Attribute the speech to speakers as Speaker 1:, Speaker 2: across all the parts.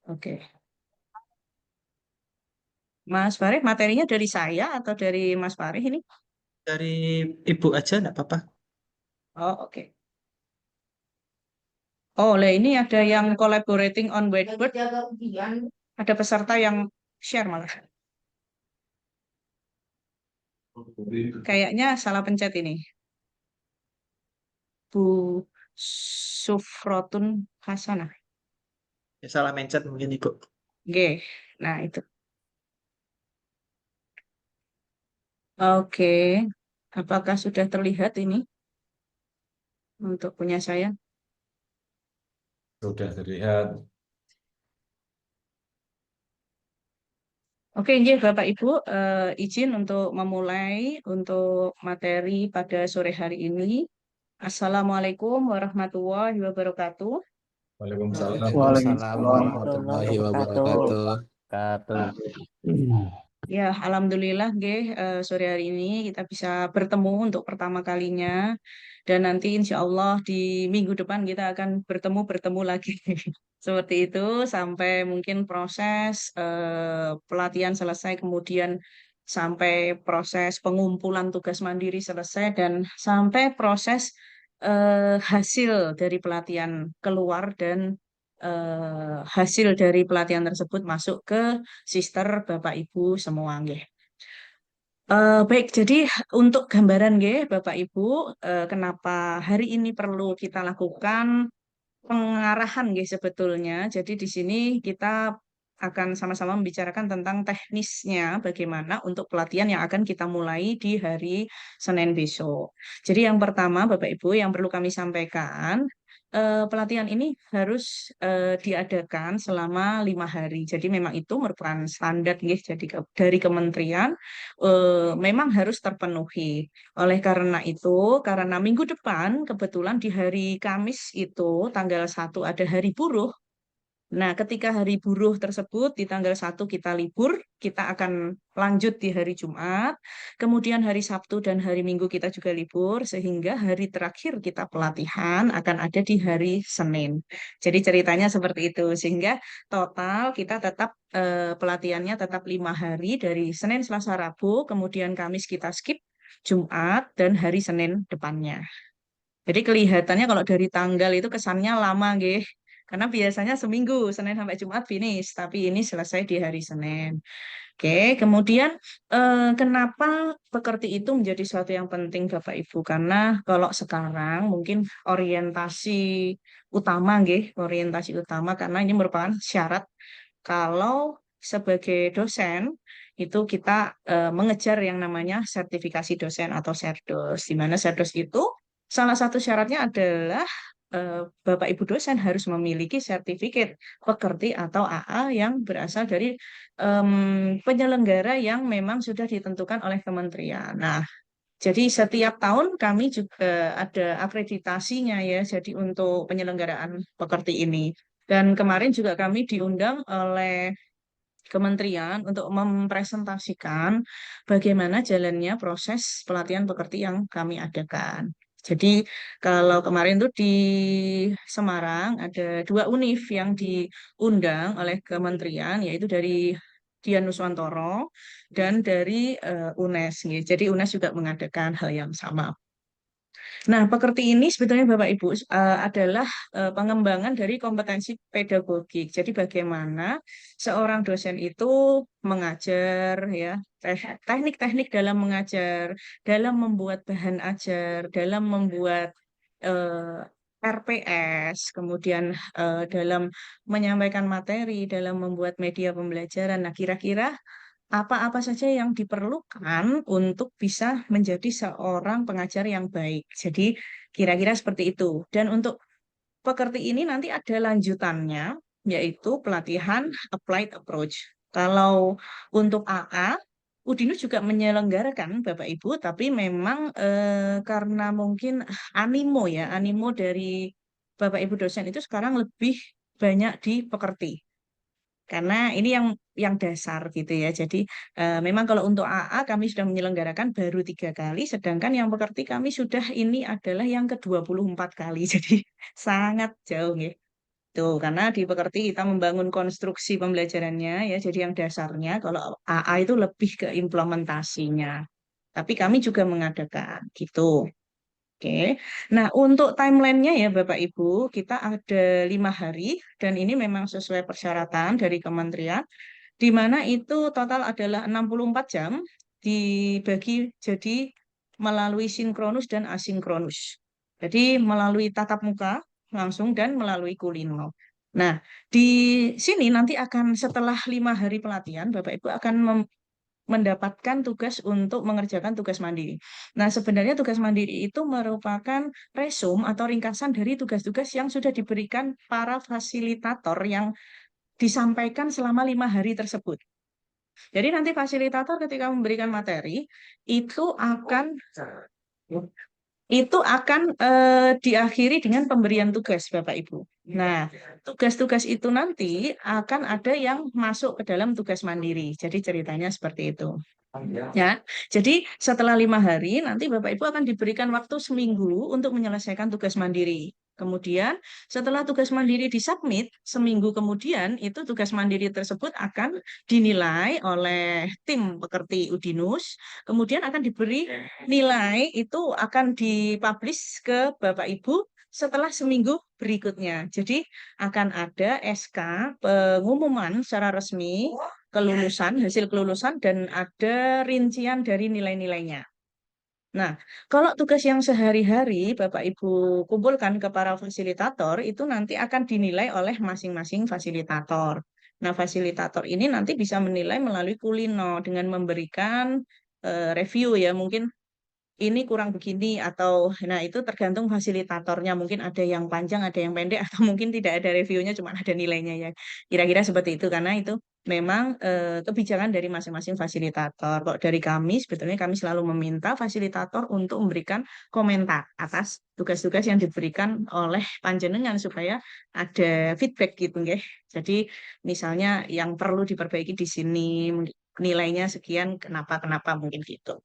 Speaker 1: Oke. Mas Farid, materinya dari saya atau dari Mas Farid ini?
Speaker 2: Dari ibu aja enggak apa-apa.
Speaker 1: Oh, oke. Oh, lah ini ada yang collaborating on whiteboard. Ada peserta yang share malah. Kayaknya salah pencet ini. Bu Sufrotun Hasanah.
Speaker 2: Ya, salah mencet mungkin ibu.
Speaker 1: Oke. Nah, itu. Oke. Apakah sudah terlihat ini untuk punya saya?
Speaker 3: Sudah terlihat.
Speaker 1: Oke, nggih, Bapak Ibu, izin untuk memulai untuk materi pada sore hari ini. Assalamualaikum warahmatullahi wabarakatuh.
Speaker 3: Waalaikumsalam.
Speaker 4: Waalaikumsalam
Speaker 5: Warahmatullahi
Speaker 4: warahmatullahi
Speaker 5: wabarakatuh.
Speaker 4: wabarakatuh.
Speaker 1: Ya, alhamdulillah, nggih, sore hari ini kita bisa bertemu untuk pertama kalinya. Dan nanti insya Allah di minggu depan kita akan bertemu lagi. Seperti itu sampai mungkin proses pelatihan selesai, kemudian sampai proses pengumpulan tugas mandiri selesai, dan sampai proses hasil dari pelatihan keluar dan hasil dari pelatihan tersebut masuk ke sister Bapak Ibu semua nggih. Baik, jadi untuk gambaran nggih Bapak Ibu, kenapa hari ini perlu kita lakukan pengarahan nggih sebetulnya. Jadi di sini kita akan sama-sama membicarakan tentang teknisnya bagaimana untuk pelatihan yang akan kita mulai di hari Senin besok. Jadi yang pertama Bapak Ibu yang perlu kami sampaikan, pelatihan ini harus diadakan selama 5 hari. Jadi memang itu merupakan standar nggih, jadi dari kementerian memang harus terpenuhi. Oleh karena itu, karena minggu depan kebetulan di hari Kamis itu tanggal 1 ada hari buruh. Nah, ketika hari buruh tersebut di tanggal 1 kita libur, kita akan lanjut di hari Jumat, kemudian hari Sabtu dan hari Minggu kita juga libur, sehingga hari terakhir kita pelatihan akan ada di hari Senin. Jadi ceritanya seperti itu, sehingga total kita tetap pelatihannya tetap 5 hari dari Senin, Selasa, Rabu, kemudian Kamis kita skip, Jumat, dan hari Senin depannya. Jadi kelihatannya kalau dari tanggal itu kesannya lama, nggih. Karena biasanya seminggu, Senin sampai Jumat finish, tapi ini selesai di hari Senin. Oke, kemudian kenapa pekerti itu menjadi suatu yang penting, Bapak Ibu? Karena kalau sekarang mungkin orientasi utama, nggih, orientasi utama karena ini merupakan syarat kalau sebagai dosen itu kita mengejar yang namanya sertifikasi dosen atau SERDOS, di mana SERDOS itu salah satu syaratnya adalah Bapak Ibu dosen harus memiliki sertifikat pekerti atau AA yang berasal dari penyelenggara yang memang sudah ditentukan oleh kementerian. Nah, jadi setiap tahun kami juga ada akreditasinya ya, jadi untuk penyelenggaraan pekerti ini. Dan kemarin juga kami diundang oleh kementerian untuk mempresentasikan bagaimana jalannya proses pelatihan pekerti yang kami adakan. Jadi kalau kemarin tuh di Semarang ada 2 univ yang diundang oleh kementerian, yaitu dari Dian Nuswantoro dan dari UNES. Nggih. Jadi UNES juga mengadakan hal yang sama. Nah, pekerti ini sebetulnya Bapak Ibu adalah pengembangan dari kompetensi pedagogik. Jadi bagaimana seorang dosen itu mengajar ya, teknik-teknik dalam mengajar, dalam membuat bahan ajar, dalam membuat eh, RPS, kemudian dalam menyampaikan materi, dalam membuat media pembelajaran. Nah, kira-kira apa-apa saja yang diperlukan untuk bisa menjadi seorang pengajar yang baik. Jadi kira-kira seperti itu. Dan untuk pekerti ini nanti ada lanjutannya, yaitu pelatihan applied approach. Kalau untuk AA, Udinus juga menyelenggarakan Bapak Ibu, tapi memang karena mungkin animo dari Bapak Ibu dosen itu sekarang lebih banyak di pekerti. Karena ini yang dasar gitu ya. Jadi memang kalau untuk AA kami sudah menyelenggarakan baru 3 kali, sedangkan yang pekerti kami sudah ini adalah yang ke-24 kali. Jadi sangat jauh ya. Tuh, karena di Pekerti kita membangun konstruksi pembelajarannya ya, jadi yang dasarnya kalau AA itu lebih ke implementasinya. Tapi kami juga mengadakan gitu. Oke. Nah, untuk timelinenya ya Bapak Ibu, kita ada 5 hari dan ini memang sesuai persyaratan dari kementerian, di mana itu total adalah 64 jam dibagi jadi melalui sinkronus dan asinkronus. Jadi melalui tatap muka langsung dan melalui kulino. Nah, di sini nanti akan setelah 5 hari pelatihan, Bapak Ibu akan mendapatkan tugas untuk mengerjakan tugas mandiri. Nah, sebenarnya tugas mandiri itu merupakan resum atau ringkasan dari tugas-tugas yang sudah diberikan para fasilitator yang disampaikan selama 5 hari tersebut. Jadi nanti fasilitator ketika memberikan materi itu akan diakhiri dengan pemberian tugas, Bapak Ibu. Nah, tugas-tugas itu nanti akan ada yang masuk ke dalam tugas mandiri. Jadi ceritanya seperti itu. Ya, jadi setelah 5 hari nanti Bapak Ibu akan diberikan waktu seminggu untuk menyelesaikan tugas mandiri. Kemudian setelah tugas mandiri disubmit, seminggu kemudian itu tugas mandiri tersebut akan dinilai oleh tim pekerti Udinus. Kemudian akan diberi nilai itu akan dipublish ke Bapak Ibu setelah seminggu berikutnya. Jadi akan ada SK pengumuman secara resmi kelulusan, hasil kelulusan, dan ada rincian dari nilai-nilainya. Nah, kalau tugas yang sehari-hari Bapak Ibu kumpulkan ke para fasilitator, itu nanti akan dinilai oleh masing-masing fasilitator. Nah, fasilitator ini nanti bisa menilai melalui kulino dengan memberikan review ya, mungkin ini kurang begini atau nah itu tergantung fasilitatornya mungkin ada yang panjang ada yang pendek atau mungkin tidak ada reviewnya cuma ada nilainya ya kira-kira seperti itu karena itu memang kebijakan dari masing-masing fasilitator kok dari kami sebetulnya kami selalu meminta fasilitator untuk memberikan komentar atas tugas-tugas yang diberikan oleh panjenengan supaya ada feedback gitu nggih. Jadi misalnya yang perlu diperbaiki di sini nilainya sekian kenapa kenapa mungkin gitu.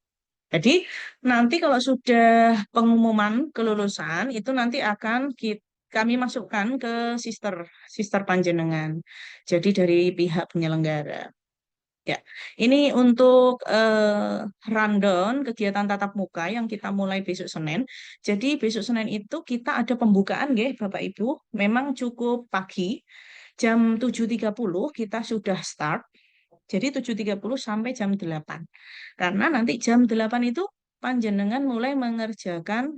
Speaker 1: Jadi nanti kalau sudah pengumuman kelulusan itu nanti akan kami masukkan ke sister sister panjenengan. Jadi dari pihak penyelenggara. Ya, ini untuk rundown kegiatan tatap muka yang kita mulai besok Senin. Jadi besok Senin itu kita ada pembukaan, nggih, Bapak Ibu. Memang cukup pagi, jam 7.30 kita sudah start. Jadi 7.30 sampai jam 8. Karena nanti jam 8 itu panjenengan mulai mengerjakan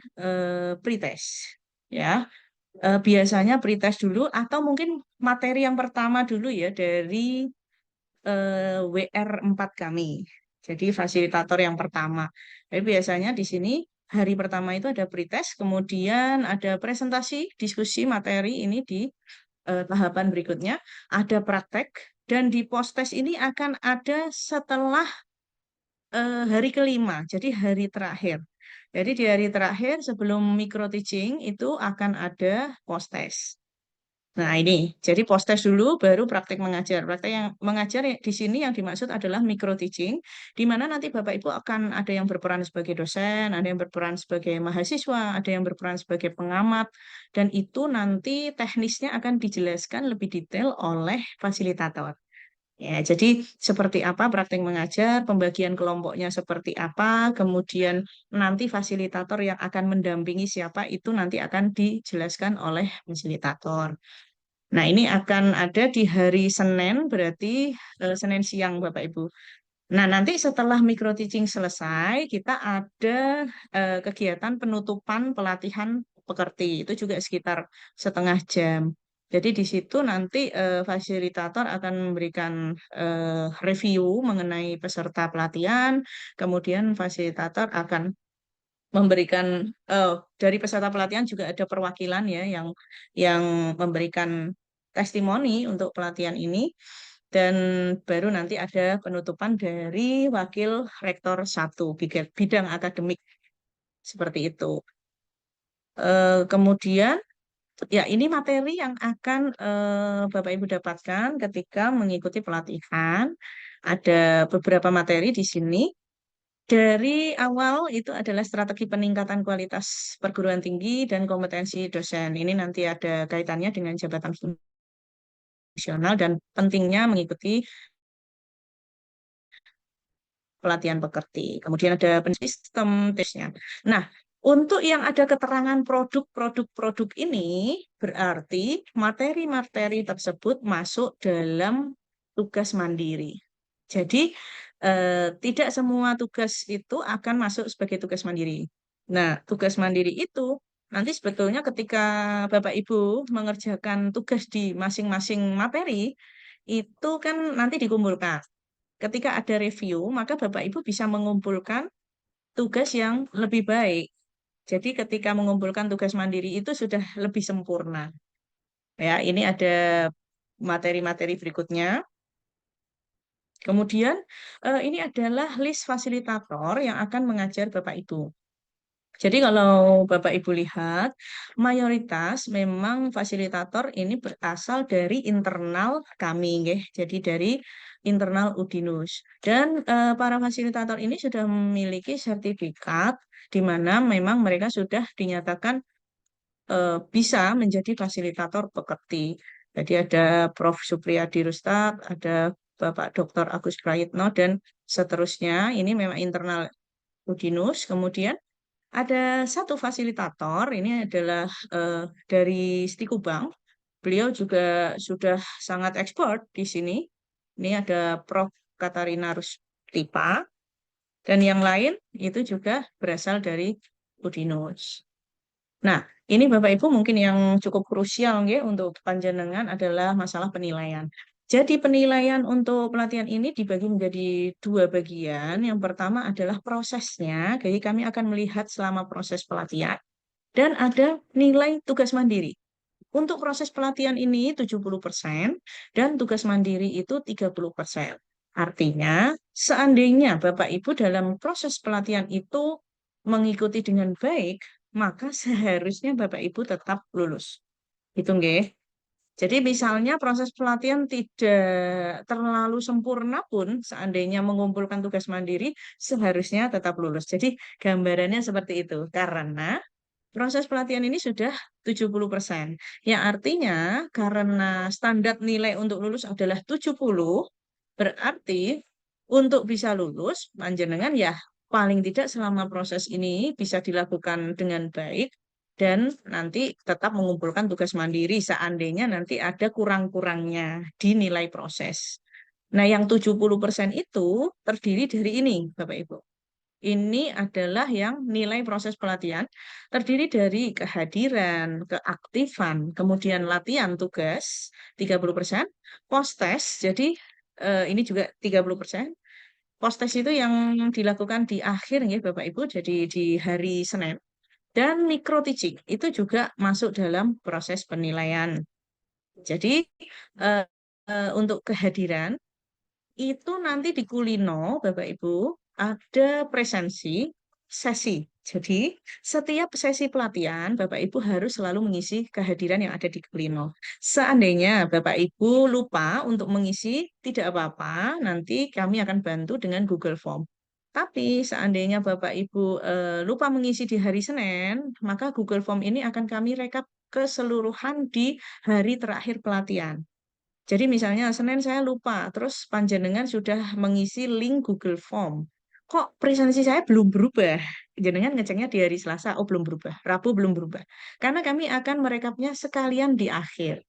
Speaker 1: pretest. Ya, biasanya pretest dulu atau mungkin materi yang pertama dulu ya dari WR4 kami. Jadi fasilitator yang pertama. Jadi biasanya di sini hari pertama itu ada pretest, kemudian ada presentasi, diskusi materi ini di tahapan berikutnya, ada praktek, dan di post-test ini akan ada setelah hari kelima, jadi hari terakhir. Jadi di hari terakhir sebelum micro teaching itu akan ada post-test. Nah, ini. Jadi post-test dulu baru praktek mengajar. Praktek yang mengajar di sini yang dimaksud adalah micro teaching, di mana nanti Bapak Ibu akan ada yang berperan sebagai dosen, ada yang berperan sebagai mahasiswa, ada yang berperan sebagai pengamat, dan itu nanti teknisnya akan dijelaskan lebih detail oleh fasilitator. Ya, jadi seperti apa praktek mengajar, pembagian kelompoknya seperti apa, kemudian nanti fasilitator yang akan mendampingi siapa itu nanti akan dijelaskan oleh fasilitator. Nah, ini akan ada di hari Senin, berarti Senin siang, Bapak Ibu. Nah, nanti setelah micro teaching selesai, kita ada kegiatan penutupan pelatihan pekerti. Itu juga sekitar setengah jam. Jadi di situ nanti fasilitator akan memberikan review mengenai peserta pelatihan, kemudian fasilitator akan memberikan dari peserta pelatihan juga ada perwakilan ya yang memberikan testimoni untuk pelatihan ini dan baru nanti ada penutupan dari wakil rektor 1 bidang akademik seperti itu. Kemudian ya ini materi yang akan Bapak Ibu dapatkan ketika mengikuti pelatihan. Ada beberapa materi di sini. Dari awal itu adalah strategi peningkatan kualitas perguruan tinggi dan kompetensi dosen. Ini nanti ada kaitannya dengan jabatan fungsional dan pentingnya mengikuti pelatihan pekerti. Kemudian ada sistem tesnya. Nah, untuk yang ada keterangan produk-produk ini berarti materi-materi tersebut masuk dalam tugas mandiri. Jadi tidak semua tugas itu akan masuk sebagai tugas mandiri. Nah, tugas mandiri itu nanti sebetulnya ketika Bapak Ibu mengerjakan tugas di masing-masing materi, itu kan nanti dikumpulkan. Ketika ada review, maka Bapak Ibu bisa mengumpulkan tugas yang lebih baik. Jadi ketika mengumpulkan tugas mandiri itu sudah lebih sempurna. Ya, ini ada materi-materi berikutnya. Kemudian ini adalah list fasilitator yang akan mengajar Bapak Ibu. Jadi kalau Bapak Ibu lihat, mayoritas memang fasilitator ini berasal dari internal kami, nggih. Jadi dari internal Udinus. Dan para fasilitator ini sudah memiliki sertifikat di mana memang mereka sudah dinyatakan bisa menjadi fasilitator pekerti. Jadi ada Prof. Supriyadi Rustad, ada Bapak Dr. Agus Prayitno, dan seterusnya. Ini memang internal Udinus. Kemudian ada satu fasilitator, ini adalah dari Stikubang. Beliau juga sudah sangat expert di sini. Ini ada Prof. Katarina Rustipa, dan yang lain itu juga berasal dari Udinus. Nah, ini Bapak Ibu mungkin yang cukup krusial nggih, untuk panjenengan adalah masalah penilaian. Jadi penilaian untuk pelatihan ini dibagi menjadi dua bagian. Yang pertama adalah prosesnya, jadi kami akan melihat selama proses pelatihan. Dan ada nilai tugas mandiri. Untuk proses pelatihan ini 70% dan tugas mandiri itu 30%. Artinya, seandainya Bapak Ibu dalam proses pelatihan itu mengikuti dengan baik, maka seharusnya Bapak Ibu tetap lulus. Itu nggih. Jadi misalnya proses pelatihan tidak terlalu sempurna pun, seandainya mengumpulkan tugas mandiri, seharusnya tetap lulus. Jadi gambarannya seperti itu. Karena proses pelatihan ini sudah 70%. Yang artinya karena standar nilai untuk lulus adalah 70, berarti untuk bisa lulus, panjenengan ya paling tidak selama proses ini bisa dilakukan dengan baik dan nanti tetap mengumpulkan tugas mandiri seandainya nanti ada kurang-kurangnya di nilai proses. Nah, yang 70% itu terdiri dari ini, Bapak Ibu. Ini adalah yang nilai proses pelatihan terdiri dari kehadiran, keaktifan, kemudian latihan tugas 30%, post-test, jadi ini juga 30%. Post-test itu yang dilakukan di akhir ya Bapak Ibu, jadi di hari Senin. Dan micro teaching itu juga masuk dalam proses penilaian. Jadi eh, untuk kehadiran itu nanti di Kulino, Bapak Ibu, ada presensi sesi. Jadi, setiap sesi pelatihan, Bapak Ibu harus selalu mengisi kehadiran yang ada di Kulino. Seandainya Bapak Ibu lupa untuk mengisi, tidak apa-apa, nanti kami akan bantu dengan Google Form. Tapi seandainya Bapak Ibu lupa mengisi di hari Senin, maka Google Form ini akan kami rekap keseluruhan di hari terakhir pelatihan. Jadi misalnya Senin saya lupa, terus panjenengan sudah mengisi link Google Form. Kok presensi saya belum berubah? Jenengan ngeceknya di hari Selasa, oh belum berubah. Rabu belum berubah. Karena kami akan merekapnya sekalian di akhir.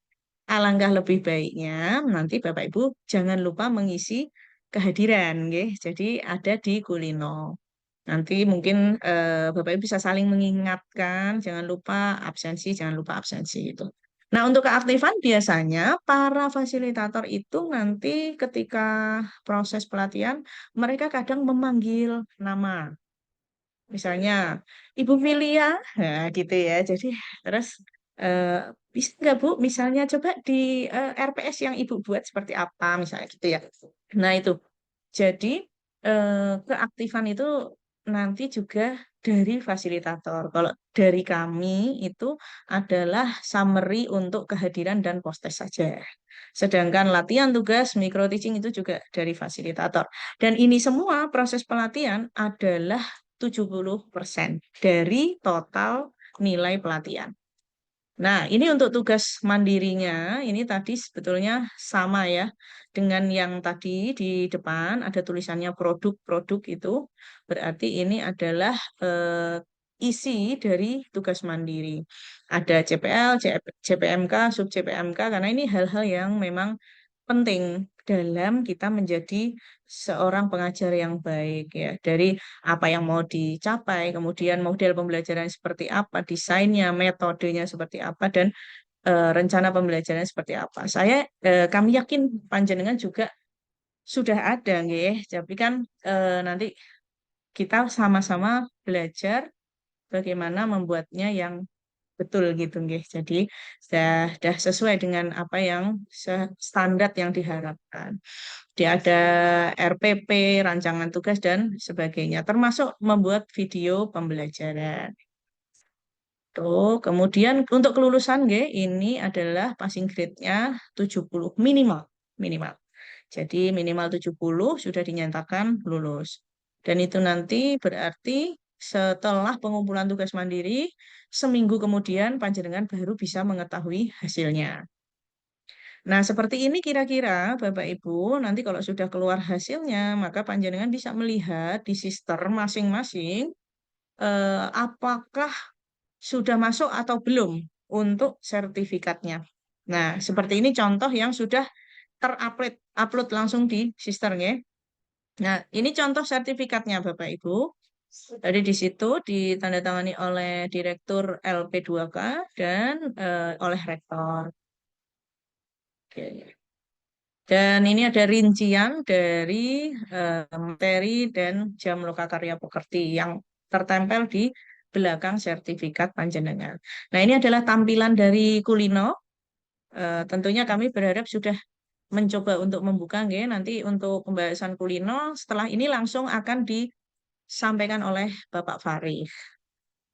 Speaker 1: Alangkah lebih baiknya nanti Bapak Ibu jangan lupa mengisi kehadiran, nggih. Jadi ada di Kulino. Nanti mungkin Bapak Ibu bisa saling mengingatkan, jangan lupa absensi, jangan lupa absensi itu. Nah, untuk keaktifan biasanya para fasilitator itu nanti ketika proses pelatihan, mereka kadang memanggil nama. Misalnya, Ibu Filia, nah, gitu ya. Jadi, terus bisa nggak Bu, misalnya coba di RPS yang Ibu buat seperti apa, misalnya gitu ya. Nah, itu. Jadi, keaktifan itu nanti juga dari fasilitator. Kalau dari kami itu adalah summary untuk kehadiran dan post-test saja. Sedangkan latihan tugas micro teaching itu juga dari fasilitator. Dan ini semua proses pelatihan adalah 70% dari total nilai pelatihan. Nah, ini untuk tugas mandirinya, ini tadi sebetulnya sama ya dengan yang tadi di depan ada tulisannya produk-produk itu, berarti ini adalah isi dari tugas mandiri. Ada CPL, CPMK, sub CPMK, karena ini hal-hal yang memang penting dalam kita menjadi seorang pengajar yang baik ya. Dari apa yang mau dicapai, kemudian model pembelajaran seperti apa, desainnya, metodenya seperti apa, dan rencana pembelajarannya seperti apa. Kami yakin panjenengan juga sudah ada, nggih. Tapi kan nanti kita sama-sama belajar bagaimana membuatnya yang betul gitu, nggih. Jadi sudah sesuai dengan apa yang standar yang diharapkan. Dia ada RPP, rancangan tugas dan sebagainya, termasuk membuat video pembelajaran. Tuh, kemudian untuk kelulusan nggih, ini adalah passing grade-nya 70 minimal, minimal. Jadi minimal 70 sudah dinyatakan lulus. Dan itu nanti berarti setelah pengumpulan tugas mandiri, seminggu kemudian panjenengan baru bisa mengetahui hasilnya. Nah, seperti ini kira-kira Bapak Ibu, nanti kalau sudah keluar hasilnya, maka panjenengan bisa melihat di sister masing-masing apakah sudah masuk atau belum untuk sertifikatnya. Nah, seperti ini contoh yang sudah upload langsung di sisternya. Nah, ini contoh sertifikatnya Bapak Ibu. Tadi di situ ditandatangani oleh Direktur LP2K dan oleh Rektor. Oke. Dan ini ada rincian dari materi dan jam lokakarya pekerti yang tertempel di belakang sertifikat panjenengan. Nah, ini adalah tampilan dari Kulino. Tentunya kami berharap sudah mencoba untuk membuka, nggih. Nanti untuk pembahasan Kulino setelah ini langsung akan disampaikan oleh Bapak Farid.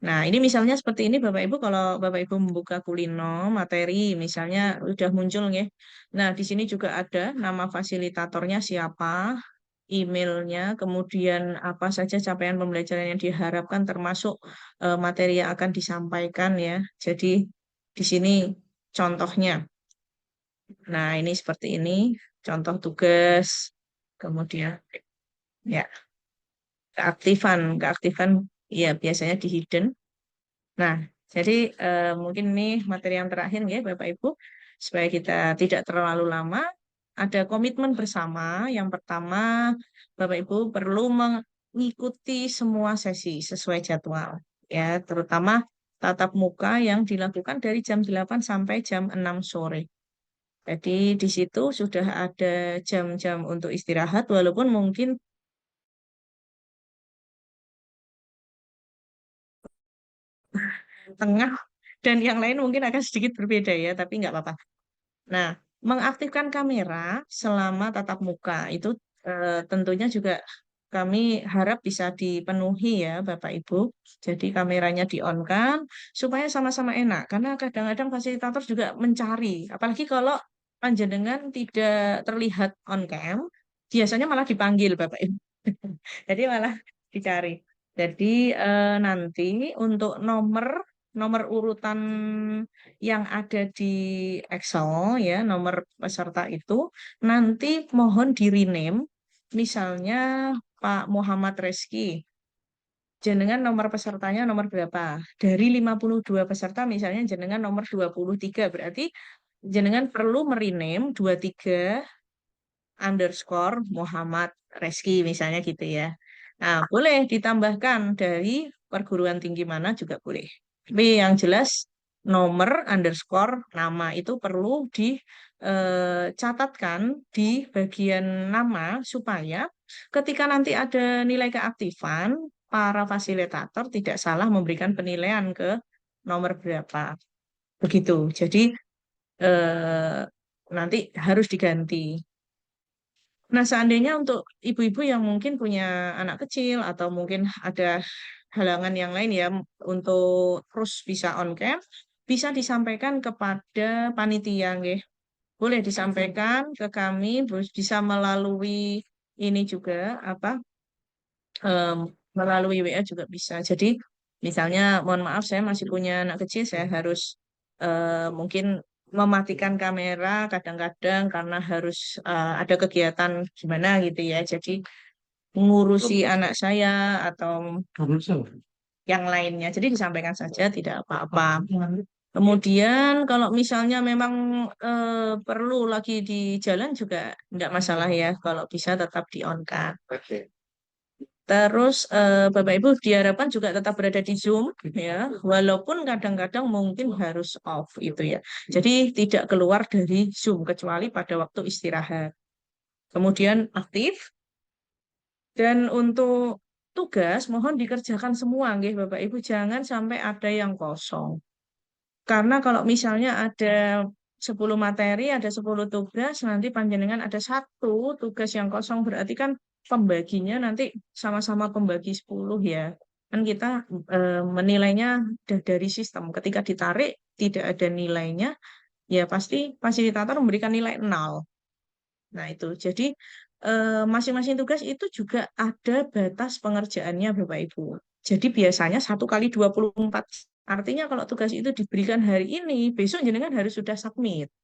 Speaker 1: Nah, ini misalnya seperti ini Bapak Ibu, kalau Bapak Ibu membuka Kulino materi, misalnya sudah muncul nggih. Nah, di sini juga ada nama fasilitatornya siapa, emailnya, kemudian apa saja capaian pembelajaran yang diharapkan termasuk materi yang akan disampaikan ya. Jadi di sini contohnya. Nah, ini seperti ini, contoh tugas, kemudian ya keaktifan ya biasanya di hidden. Nah, jadi mungkin ini materi yang terakhir ya Bapak Ibu, supaya kita tidak terlalu lama. Ada komitmen bersama. Yang pertama, Bapak Ibu perlu mengikuti semua sesi sesuai jadwal, ya, terutama tatap muka yang dilakukan dari jam 8 sampai jam 6 sore. Jadi di situ sudah ada jam-jam untuk istirahat, walaupun mungkin tengah dan yang lain mungkin akan sedikit berbeda ya, tapi nggak apa-apa. Nah, mengaktifkan kamera selama tatap muka itu tentunya juga kami harap bisa dipenuhi ya Bapak Ibu. Jadi kameranya di-on-kan supaya sama-sama enak. Karena kadang-kadang fasilitator juga mencari. Apalagi kalau panjenengan tidak terlihat on cam, biasanya malah dipanggil Bapak Ibu. Jadi malah dicari. Jadi nanti untuk nomor nomor urutan yang ada di Excel ya, nomor peserta itu nanti mohon di-rename, misalnya Pak Muhammad Reski. Jenengan nomor pesertanya nomor berapa? Dari 52 peserta misalnya jenengan nomor 23, berarti jenengan perlu merename 23 underscore Muhammad Reski misalnya gitu ya. Nah, boleh ditambahkan dari perguruan tinggi mana juga boleh. Tapi yang jelas nomor underscore nama itu perlu dicatatkan di bagian nama supaya ketika nanti ada nilai keaktifan, para fasilitator tidak salah memberikan penilaian ke nomor berapa. Begitu. Jadi eh, nanti harus diganti. Nah, seandainya untuk ibu-ibu yang mungkin punya anak kecil atau mungkin ada halangan yang lain ya untuk terus bisa on cam, bisa disampaikan kepada panitia, nggih. Boleh disampaikan ke kami, bisa melalui ini juga apa em, melalui WA juga bisa. Jadi misalnya, mohon maaf saya masih punya anak kecil, saya harus mungkin mematikan kamera kadang-kadang karena harus ada kegiatan gimana gitu ya. Jadi ngurusi anak saya atau yang lainnya. Jadi disampaikan saja, tidak apa-apa. Kemudian kalau misalnya memang perlu lagi di jalan juga tidak masalah ya. Kalau bisa tetap di-on-kan. Terus Bapak Ibu diharapkan juga tetap berada di Zoom ya, walaupun kadang-kadang mungkin harus off itu ya. Jadi tidak keluar dari Zoom kecuali pada waktu istirahat. Kemudian aktif dan untuk tugas mohon dikerjakan semua nggih Bapak Ibu, jangan sampai ada yang kosong. Karena kalau misalnya ada 10 materi, ada 10 tugas, nanti panjenengan ada satu tugas yang kosong, berarti kan pembaginya nanti sama-sama pembagi 10 ya. Kan kita menilainya dari sistem. Ketika ditarik, tidak ada nilainya, ya pasti fasilitator memberikan nilai 0. Nah itu, jadi masing-masing tugas itu juga ada batas pengerjaannya Bapak Ibu. Jadi biasanya 1 kali 24. Artinya kalau tugas itu diberikan hari ini, besok jenengan harus sudah submit.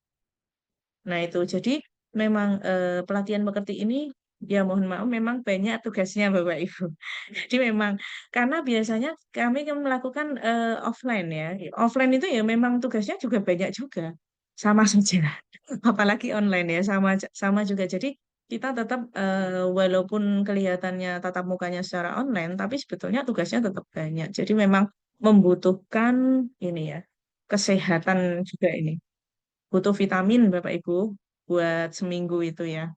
Speaker 1: Nah itu, jadi memang pelatihan pekerti ini, ya mohon maaf, memang banyak tugasnya Bapak Ibu. Jadi memang, karena biasanya kami kan melakukan offline ya. Offline itu ya memang tugasnya juga banyak juga. Sama saja. Apalagi online ya, sama sama juga. Jadi kita tetap walaupun kelihatannya tatap mukanya secara online, tapi sebetulnya tugasnya tetap banyak. Jadi memang membutuhkan ini ya, kesehatan juga ini. Butuh vitamin Bapak Ibu buat seminggu itu ya.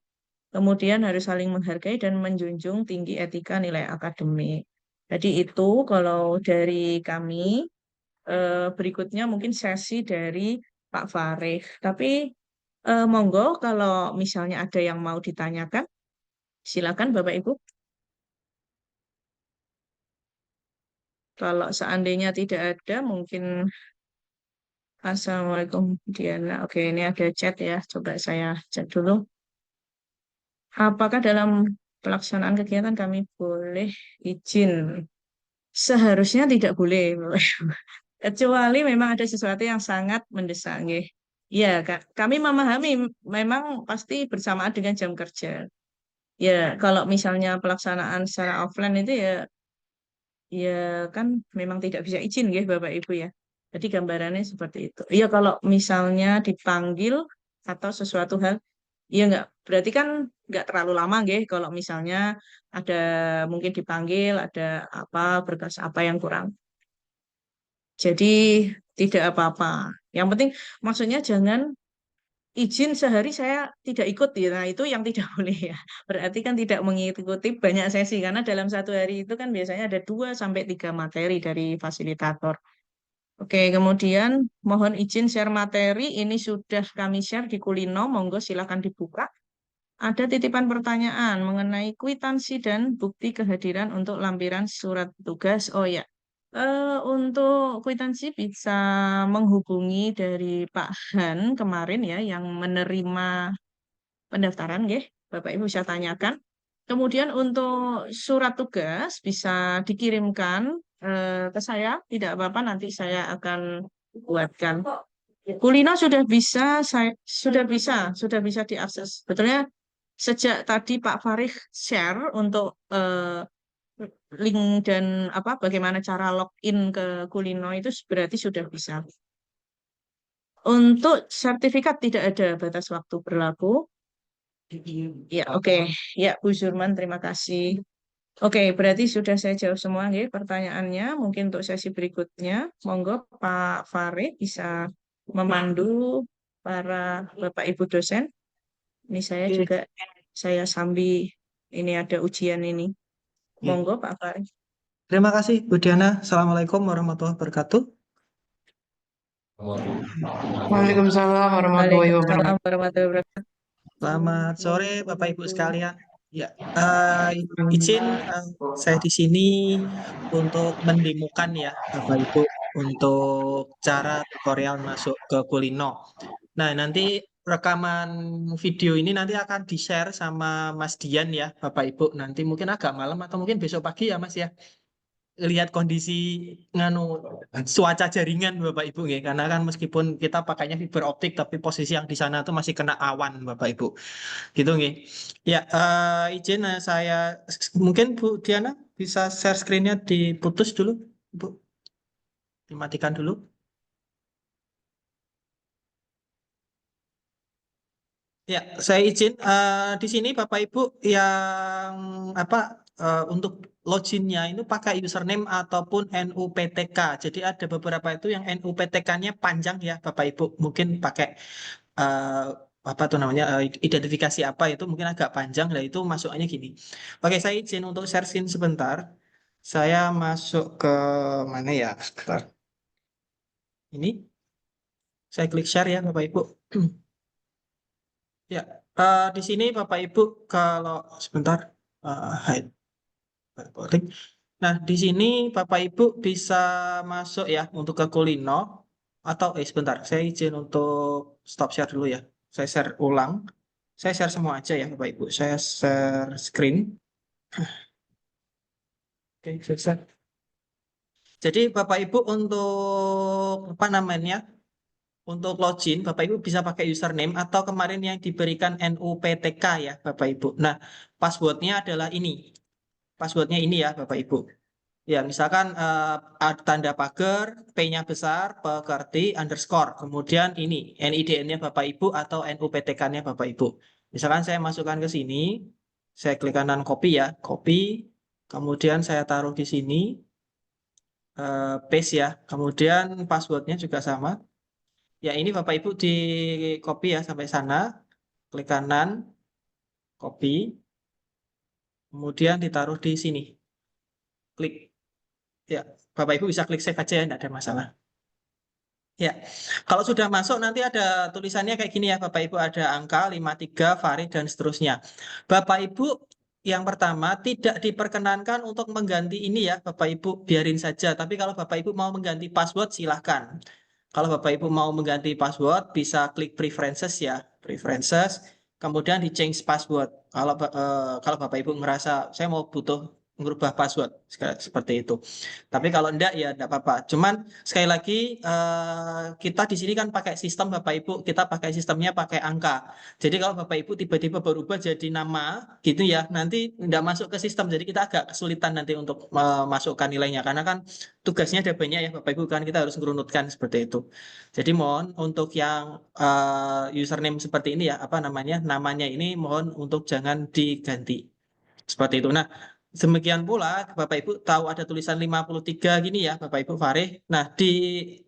Speaker 1: Kemudian harus saling menghargai dan menjunjung tinggi etika nilai akademik. Jadi itu kalau dari kami, berikutnya mungkin sesi dari Pak Farid. Tapi monggo kalau misalnya ada yang mau ditanyakan, silakan Bapak Ibu. Kalau seandainya tidak ada, mungkin Assalamualaikum Diana. Oke, ini ada chat ya. Coba saya cek dulu. Apakah dalam pelaksanaan kegiatan kami boleh izin? Seharusnya tidak boleh, Bapak Ibu. Kecuali memang ada sesuatu yang sangat mendesak, nggih. Ya, Kak. Kami memahami memang pasti bersamaan dengan jam kerja. Ya, kalau misalnya pelaksanaan secara offline itu ya, ya kan memang tidak bisa izin, nggih, Bapak Ibu ya. Jadi gambarannya seperti itu. Ya, kalau misalnya dipanggil atau sesuatu hal, ya nggak, berarti kan nggak terlalu lama, nggih. Kalau misalnya ada mungkin dipanggil, ada apa berkas apa yang kurang. Jadi tidak apa-apa. Yang penting maksudnya jangan izin sehari saya tidak ikut ya. Nah, itu yang tidak boleh ya. Berarti kan tidak mengikuti banyak sesi karena dalam satu hari itu kan biasanya ada 2 sampai 3 materi dari fasilitator. Oke, kemudian mohon izin share materi. Ini sudah kami share di Kulino. Monggo silakan dibuka. Ada titipan pertanyaan mengenai kwitansi dan bukti kehadiran untuk lampiran surat tugas. Oh ya, untuk kwitansi bisa menghubungi dari Pak Han kemarin ya yang menerima pendaftaran, nggih. Bapak Ibu bisa tanyakan. Kemudian untuk surat tugas bisa dikirimkan ke saya, tidak apa-apa nanti saya akan buatkan. Kulino sudah bisa diakses. Betulnya sejak tadi Pak Farid share untuk link dan apa bagaimana cara login ke Kulino itu berarti sudah bisa. Untuk sertifikat tidak ada batas waktu berlaku. Ya, oke. Ya, Bu Zurman, terima kasih. Oke, berarti sudah saya jawab semua nggih pertanyaannya. Mungkin untuk sesi berikutnya, monggo Pak Farid bisa memandu para Bapak Ibu dosen. Ini saya
Speaker 2: Oke.
Speaker 1: juga saya sambil ini ada ujian ini. Monggo Pak Farid.
Speaker 2: Terima kasih Bu Diana. Assalamualaikum warahmatullahi wabarakatuh.
Speaker 4: Waalaikumsalam warahmatullahi
Speaker 1: Waalaikumsalam
Speaker 4: wabarakatuh.
Speaker 1: warahmatullahi wabarakatuh.
Speaker 2: Selamat sore Bapak Ibu sekalian. Ya, izin saya di sini untuk mendemokan ya, Bapak Ibu, untuk cara tutorial masuk ke Kulino. Nah, nanti rekaman video ini nanti akan di-share sama Mas Dian ya, Bapak Ibu. Nanti mungkin agak malam atau mungkin besok pagi ya, Mas ya. Lihat kondisi nganu cuaca jaringan Bapak Ibu ya, karena kan meskipun kita pakainya fiber optik tapi posisi yang di sana tuh masih kena awan Bapak Ibu. Gitu nggih. Ya, izin saya mungkin Bu Diana bisa share screen-nya diputus dulu, Bu. Dimatikan dulu. Ya, saya izin di sini Bapak Ibu yang apa untuk loginnya itu pakai username ataupun NUPTK. Jadi ada beberapa itu yang NUPTK-nya panjang ya Bapak Ibu. Mungkin pakai eh, apa tuh namanya identifikasi apa itu mungkin agak panjang. Nah itu masuknya gini. Oke, saya izin untuk share screen sebentar. Saya masuk ke mana ya? Sebentar. Ini saya klik share ya Bapak Ibu. Ya, di sini Bapak Ibu kalau sebentar hide recording. Nah, di sini Bapak Ibu bisa masuk ya untuk ke Kulino atau sebentar, saya izin untuk stop share dulu ya. Saya share ulang. Saya share semua aja ya Bapak Ibu. Saya share screen. Oke, saya share. Jadi Bapak Ibu untuk apa namanya? Untuk login, Bapak Ibu bisa pakai username atau kemarin yang diberikan NUPTK ya Bapak Ibu. Nah, passwordnya adalah ini. Passwordnya ini ya Bapak Ibu. Ya, misalkan ada tanda pagar, P-nya besar, pekerti, underscore. Kemudian ini, NIDN-nya Bapak Ibu atau NUPTK-nya Bapak Ibu. Misalkan saya masukkan ke sini, saya klik kanan copy ya, copy. Kemudian saya taruh di sini, paste ya. Kemudian passwordnya juga sama. Ya, ini Bapak Ibu di copy ya sampai sana. Klik kanan, copy. Kemudian ditaruh di sini. Klik. Ya, Bapak Ibu bisa klik save aja ya, tidak ada masalah. Ya, kalau sudah masuk nanti ada tulisannya kayak gini ya Bapak Ibu, ada angka 53, Farid dan seterusnya. Bapak Ibu yang pertama tidak diperkenankan untuk mengganti ini ya Bapak Ibu, biarin saja. Tapi kalau Bapak Ibu mau mengganti password silahkan. Kalau Bapak Ibu mau mengganti password bisa klik preferences ya, preferences, kemudian di change password. Kalau Bapak Ibu merasa saya mau butuh merubah password seperti itu. Tapi kalau enggak ya enggak apa-apa. Cuman sekali lagi kita di sini kan pakai sistem Bapak Ibu, kita pakai sistemnya pakai angka. Jadi kalau Bapak Ibu tiba-tiba berubah jadi nama gitu ya, nanti enggak masuk ke sistem. Jadi kita agak kesulitan nanti untuk memasukkan nilainya karena kan tugasnya ada banyak ya Bapak Ibu kan kita harus merunutkan seperti itu. Jadi mohon untuk yang username seperti ini ya, apa namanya? Namanya ini mohon untuk jangan diganti. Seperti itu. Nah, demikian pula Bapak Ibu tahu ada tulisan 53 gini ya Bapak Ibu Farih. Nah, di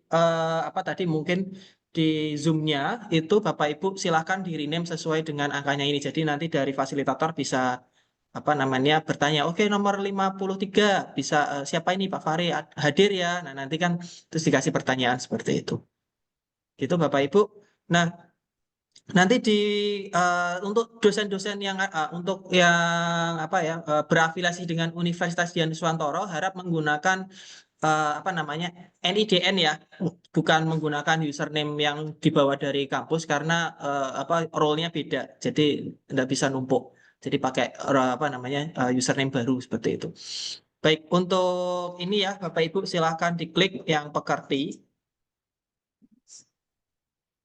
Speaker 2: apa tadi mungkin di Zoom-nya itu Bapak Ibu silakan di rename sesuai dengan angkanya ini. Jadi nanti dari fasilitator bisa apa namanya bertanya, oke nomor 53 bisa siapa ini Pak Fahri hadir ya. Nah, nanti kan terus dikasih pertanyaan seperti itu. Gitu Bapak Ibu. Nah, nanti untuk dosen-dosen yang untuk yang apa ya berafiliasi dengan Universitas Dian Nuswantoro harap menggunakan apa namanya NIDN ya, bukan menggunakan username yang dibawa dari kampus karena apa role-nya beda, jadi tidak bisa numpuk. Jadi pakai apa namanya username baru seperti itu. Baik, untuk ini ya Bapak Ibu silahkan diklik yang pekerti.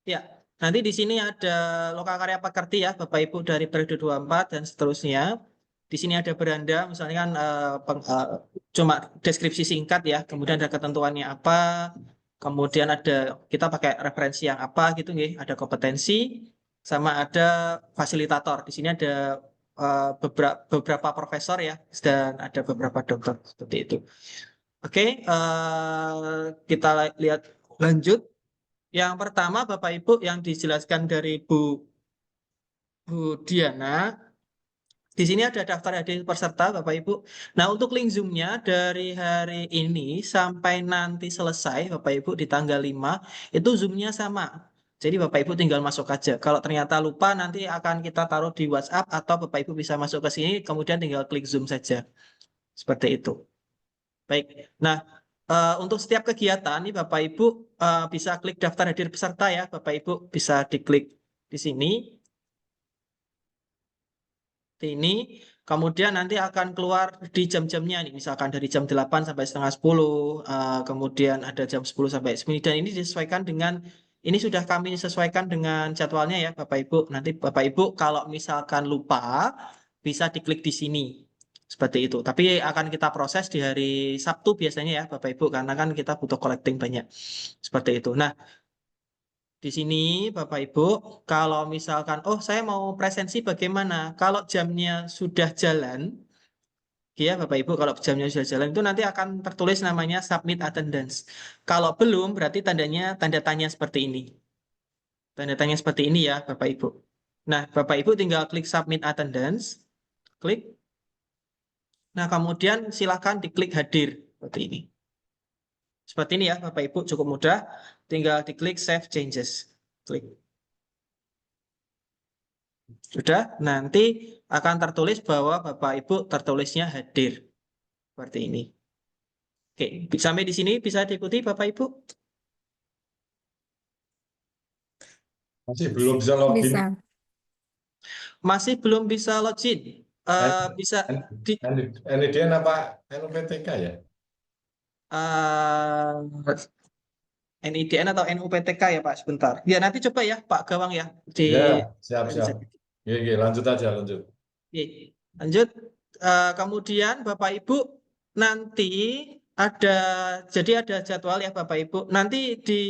Speaker 2: Ya, nanti di sini ada lokakarya pekerti ya, Bapak Ibu dari periode 24 dan seterusnya. Di sini ada beranda, misalnya kan cuma deskripsi singkat ya, kemudian ada ketentuannya apa, kemudian ada kita pakai referensi yang apa gitu nih, ada kompetensi, sama ada fasilitator. Di sini ada beberapa profesor ya, dan ada beberapa dokter seperti itu. Oke, kita lihat lanjut. Yang pertama, Bapak Ibu, yang dijelaskan dari Bu Diana, di sini ada daftar hadir peserta, Bapak Ibu. Nah, untuk link Zoom-nya dari hari ini sampai nanti selesai, Bapak Ibu, di tanggal 5, itu Zoom-nya sama. Jadi Bapak Ibu tinggal masuk aja. Kalau ternyata lupa nanti akan kita taruh di WhatsApp atau Bapak Ibu bisa masuk ke sini kemudian tinggal klik Zoom saja. Seperti itu. Baik. Nah, untuk setiap kegiatan nih Bapak Ibu bisa klik daftar hadir peserta ya. Bapak Ibu bisa diklik di sini. Ini kemudian nanti akan keluar di jam-jamnya nih, misalkan dari jam 8 sampai setengah 10, kemudian ada jam 10 sampai 9, dan ini disesuaikan dengan, ini sudah kami sesuaikan dengan jadwalnya ya Bapak Ibu. Nanti Bapak Ibu kalau misalkan lupa bisa diklik di sini seperti itu, tapi akan kita proses di hari Sabtu biasanya ya Bapak Ibu, karena kan kita butuh collecting banyak seperti itu. Nah, di sini Bapak Ibu, kalau misalkan, oh saya mau presensi bagaimana? Kalau jamnya sudah jalan, ya Bapak Ibu, kalau jamnya sudah jalan itu nanti akan tertulis namanya submit attendance. Kalau belum, berarti tandanya tanda tanya seperti ini. Tanda tanya seperti ini ya Bapak Ibu. Nah, Bapak Ibu tinggal klik submit attendance, klik. Nah, kemudian silakan diklik hadir seperti ini. Seperti ini ya Bapak Ibu, cukup mudah. Tinggal diklik save changes. Klik. Sudah, nanti akan tertulis bahwa Bapak Ibu tertulisnya hadir. Seperti ini. Oke, sampai di sini bisa diikuti Bapak Ibu?
Speaker 3: Masih belum bisa login.
Speaker 4: Bisa.
Speaker 2: Masih belum bisa login. Bisa di
Speaker 3: NIDN apa NUPTK ya?
Speaker 2: NIDN atau NUPTK ya Pak, sebentar. Ya nanti coba ya Pak Gawang ya.
Speaker 3: Ya, siap. Oke, lanjut aja, lanjut.
Speaker 2: Oke, lanjut. Kemudian Bapak Ibu nanti jadi ada jadwal ya Bapak Ibu. Nanti di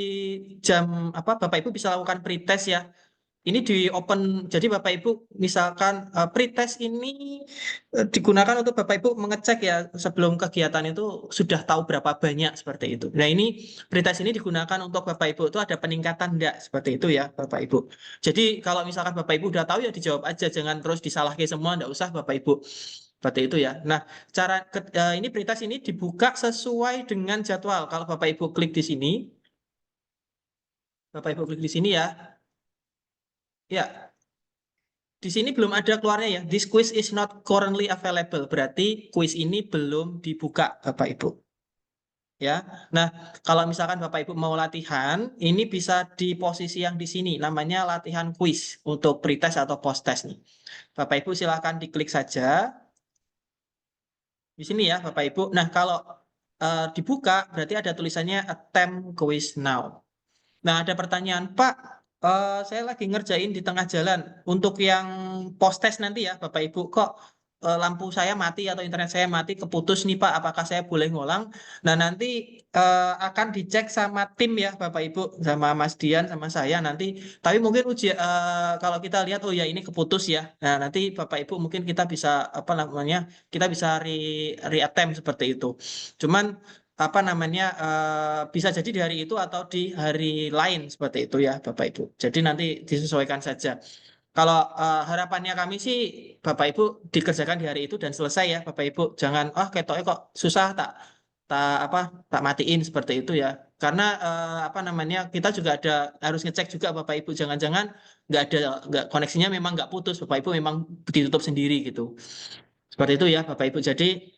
Speaker 2: jam apa Bapak Ibu bisa lakukan pretest ya. Ini di open, jadi Bapak Ibu misalkan pretest ini digunakan untuk Bapak Ibu mengecek ya sebelum kegiatan itu sudah tahu berapa banyak seperti itu. Nah ini pretest ini digunakan untuk Bapak Ibu itu ada peningkatan enggak seperti itu ya Bapak Ibu. Jadi kalau misalkan Bapak Ibu udah tahu ya dijawab aja, jangan terus disalahkan semua, enggak usah Bapak Ibu. Seperti itu ya. Nah ini pretest ini dibuka sesuai dengan jadwal. Kalau Bapak Ibu klik di sini, Bapak Ibu klik di sini ya. Ya, di sini belum ada keluarnya ya. This quiz is not currently available. Berarti quiz ini belum dibuka, Bapak Ibu. Ya. Nah, kalau misalkan Bapak Ibu mau latihan, ini bisa di posisi yang di sini, namanya latihan quiz untuk pretest atau post-test nih. Bapak Ibu silakan diklik saja. Di sini ya, Bapak Ibu. Nah, kalau dibuka, berarti ada tulisannya attempt quiz now. Nah, ada pertanyaan, Pak, saya lagi ngerjain di tengah jalan. Untuk yang post-test nanti ya, Bapak Ibu, kok lampu saya mati atau internet saya mati, keputus nih Pak, apakah saya boleh ngulang? Nah, nanti akan dicek sama tim ya, Bapak Ibu, sama Mas Dian, sama saya nanti. Tapi mungkin kalau kita lihat, oh ya ini keputus ya. Nah, nanti Bapak Ibu mungkin kita bisa, apa namanya, kita bisa re-attempt seperti itu. Cuman apa namanya bisa jadi di hari itu atau di hari lain seperti itu ya Bapak Ibu. Jadi nanti disesuaikan saja. Kalau harapannya kami sih Bapak Ibu dikerjakan di hari itu dan selesai ya Bapak Ibu. Jangan ketoknya kok susah tak matiin seperti itu ya. Karena apa namanya kita juga harus ngecek juga Bapak Ibu. Jangan-jangan nggak koneksinya memang nggak putus Bapak Ibu, memang ditutup sendiri gitu. Seperti itu ya Bapak Ibu. Jadi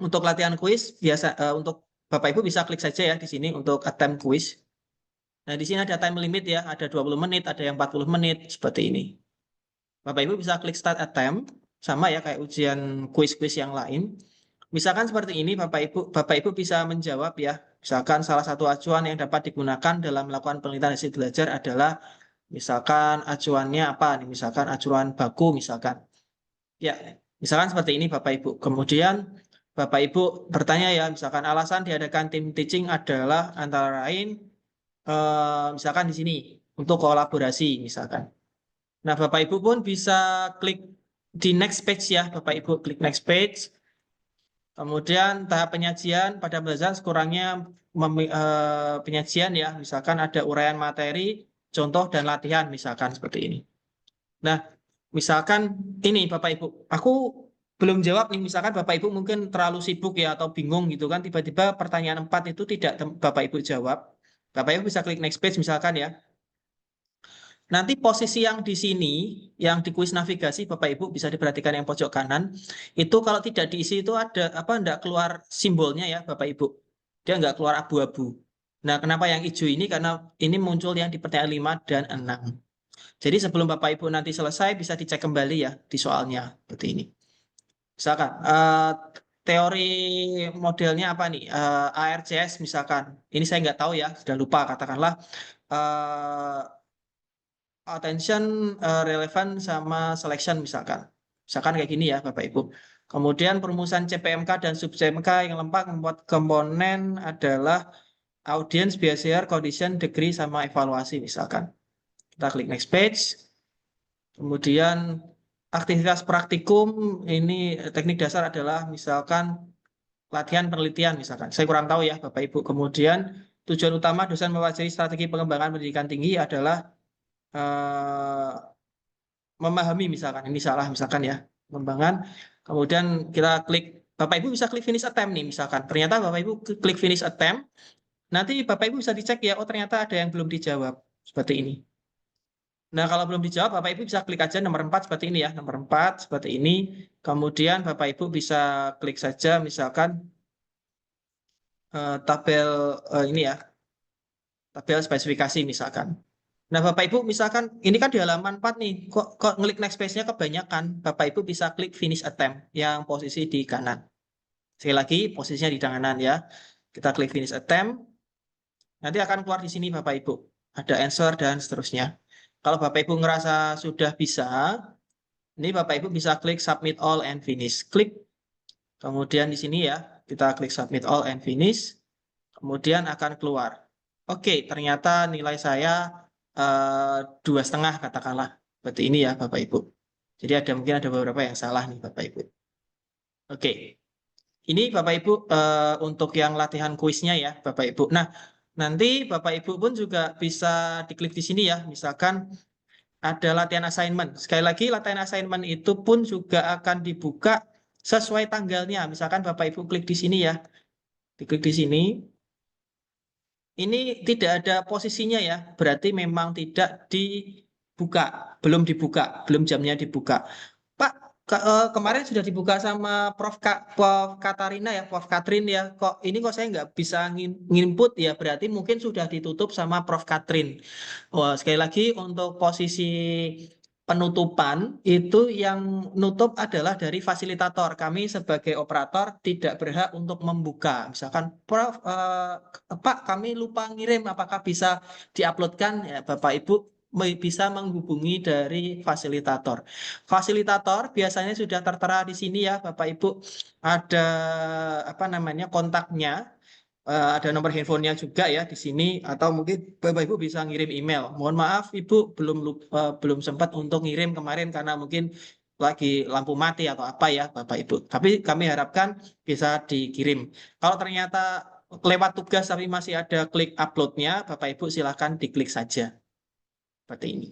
Speaker 2: untuk latihan kuis biasa untuk Bapak Ibu bisa klik saja ya di sini untuk attempt quiz. Nah, di sini ada time limit ya, ada 20 menit, ada yang 40 menit seperti ini. Bapak Ibu bisa klik start attempt, sama ya kayak ujian quiz-quiz yang lain. Misalkan seperti ini Bapak Ibu bisa menjawab ya. Misalkan salah satu acuan yang dapat digunakan dalam melakukan penelitian hasil belajar adalah misalkan acuannya apa nih? Misalkan acuan baku misalkan. Ya, misalkan seperti ini Bapak Ibu. Kemudian Bapak Ibu bertanya ya, misalkan alasan diadakan tim teaching adalah antara lain misalkan di sini untuk kolaborasi misalkan. Nah, Bapak Ibu pun bisa klik di next page ya, Bapak Ibu klik next page. Kemudian tahap penyajian pada pembelajaran sekurangnya penyajian ya, misalkan ada uraian materi, contoh dan latihan misalkan seperti ini. Nah, misalkan ini Bapak Ibu, aku belum jawab nih, misalkan Bapak Ibu mungkin terlalu sibuk ya atau bingung gitu kan, tiba-tiba pertanyaan 4 itu tidak Bapak Ibu jawab. Bapak Ibu bisa klik next page misalkan ya. Nanti posisi yang di sini, yang di kuis navigasi, Bapak Ibu bisa diperhatikan yang pojok kanan, itu kalau tidak diisi itu ada apa? Enggak keluar simbolnya ya, Bapak Ibu. Dia enggak keluar abu-abu. Nah, kenapa yang hijau ini? Karena ini muncul yang di pertanyaan 5 dan 6. Jadi sebelum Bapak Ibu nanti selesai bisa dicek kembali ya di soalnya seperti ini. Misalkan teori modelnya apa nih? ARCS misalkan. Ini saya nggak tahu ya, sudah lupa katakanlah. Attention, relevant sama selection misalkan. Misalkan kayak gini ya Bapak Ibu. Kemudian perumusan CPMK dan sub CPMK yang lengkap membuat komponen adalah audience, behavior, condition, degree, sama evaluasi misalkan. Kita klik next page. Kemudian aktivitas praktikum ini teknik dasar adalah misalkan latihan penelitian misalkan. Saya kurang tahu ya Bapak Ibu. Kemudian tujuan utama dosen mempelajari strategi pengembangan pendidikan tinggi adalah memahami misalkan ini salah misalkan ya pengembangan. Kemudian kita klik, Bapak Ibu bisa klik finish attempt nih misalkan. Ternyata Bapak Ibu klik finish attempt, nanti Bapak Ibu bisa dicek ya, oh ternyata ada yang belum dijawab seperti ini. Nah, kalau belum dijawab, Bapak Ibu bisa klik aja nomor 4 seperti ini ya, nomor 4 seperti ini. Kemudian Bapak Ibu bisa klik saja misalkan tabel ini ya, tabel spesifikasi misalkan. Nah, Bapak Ibu misalkan ini kan di halaman 4 nih, kok ngeklik next page-nya kebanyakan, Bapak Ibu bisa klik finish attempt yang posisi di kanan. Sekali lagi posisinya di kanan ya. Kita klik finish attempt. Nanti akan keluar di sini Bapak Ibu. Ada answer dan seterusnya. Kalau Bapak Ibu ngerasa sudah bisa, ini Bapak Ibu bisa klik submit all and finish. Klik. Kemudian di sini ya, kita klik submit all and finish. Kemudian akan keluar. Oke, ternyata nilai saya 2,5 katakanlah. Seperti ini ya Bapak Ibu. Jadi mungkin ada beberapa yang salah nih Bapak Ibu. Oke. Ini Bapak Ibu untuk yang latihan kuisnya ya Bapak Ibu. Nah, nanti Bapak Ibu pun juga bisa diklik di sini ya. Misalkan ada latihan assignment. Sekali lagi latihan assignment itu pun juga akan dibuka sesuai tanggalnya. Misalkan Bapak Ibu klik di sini ya. Diklik di sini. Ini tidak ada posisinya ya. Berarti memang tidak dibuka. Belum dibuka. Belum jamnya dibuka. Pak, kemarin sudah dibuka sama Prof. Katarina ya, Prof. Katrin ya. Kok ini saya nggak bisa nginput ya, berarti mungkin sudah ditutup sama Prof. Katrin. Wah, sekali lagi untuk posisi penutupan itu yang nutup adalah dari fasilitator. Kami sebagai operator tidak berhak untuk membuka. Misalkan, Prof, Pak, kami lupa ngirim, apakah bisa diuploadkan? Ya, Bapak Ibu bisa menghubungi dari fasilitator. Fasilitator biasanya sudah tertera di sini ya, Bapak Ibu. Ada apa namanya kontaknya, ada nomor handphonenya juga ya di sini. Atau mungkin Bapak Ibu bisa ngirim email. Mohon maaf Ibu belum sempat untuk ngirim kemarin karena mungkin lagi lampu mati atau apa ya Bapak Ibu. Tapi kami harapkan bisa dikirim. Kalau ternyata lewat tugas tapi masih ada klik uploadnya, Bapak Ibu silahkan diklik saja. Seperti ini.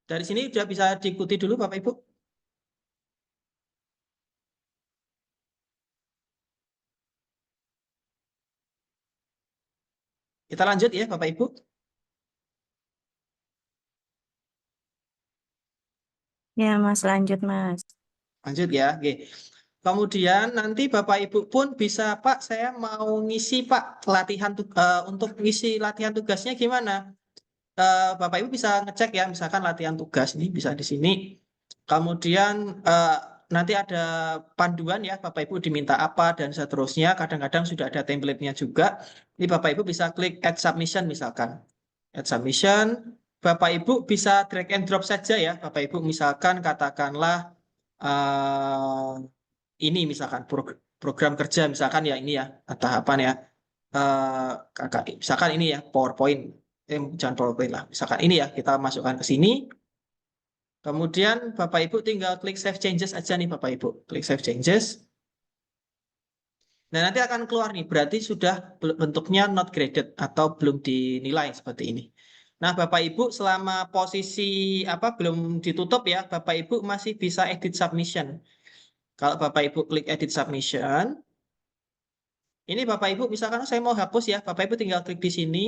Speaker 2: Dari sini sudah bisa diikuti dulu Bapak Ibu. Kita lanjut ya Bapak Ibu.
Speaker 4: Ya Mas, lanjut Mas.
Speaker 2: Lanjut ya. Oke. Kemudian nanti Bapak Ibu pun bisa, Pak, saya mau ngisi Pak latihan untuk ngisi latihan tugasnya gimana? Bapak Ibu bisa ngecek ya, misalkan latihan tugas ini bisa di sini. Kemudian nanti ada panduan ya, Bapak Ibu diminta apa dan seterusnya. Kadang-kadang sudah ada template-nya juga. Ini Bapak Ibu bisa klik add submission misalkan. Add submission. Bapak Ibu bisa drag and drop saja ya. Bapak Ibu misalkan katakanlah ini misalkan program kerja misalkan ya ini ya tahapan ya. Misalkan ini ya PowerPoint. Jangan PowerPoint lah. Misalkan ini ya kita masukkan ke sini. Kemudian Bapak Ibu tinggal klik Save Changes aja nih Bapak Ibu. Klik Save Changes. Nah nanti akan keluar nih. Berarti sudah bentuknya not graded atau belum dinilai seperti ini. Nah Bapak Ibu selama posisi belum ditutup ya. Bapak Ibu masih bisa edit submission. Kalau Bapak Ibu klik edit submission. Ini Bapak Ibu misalkan saya mau hapus ya. Bapak Ibu tinggal klik di sini.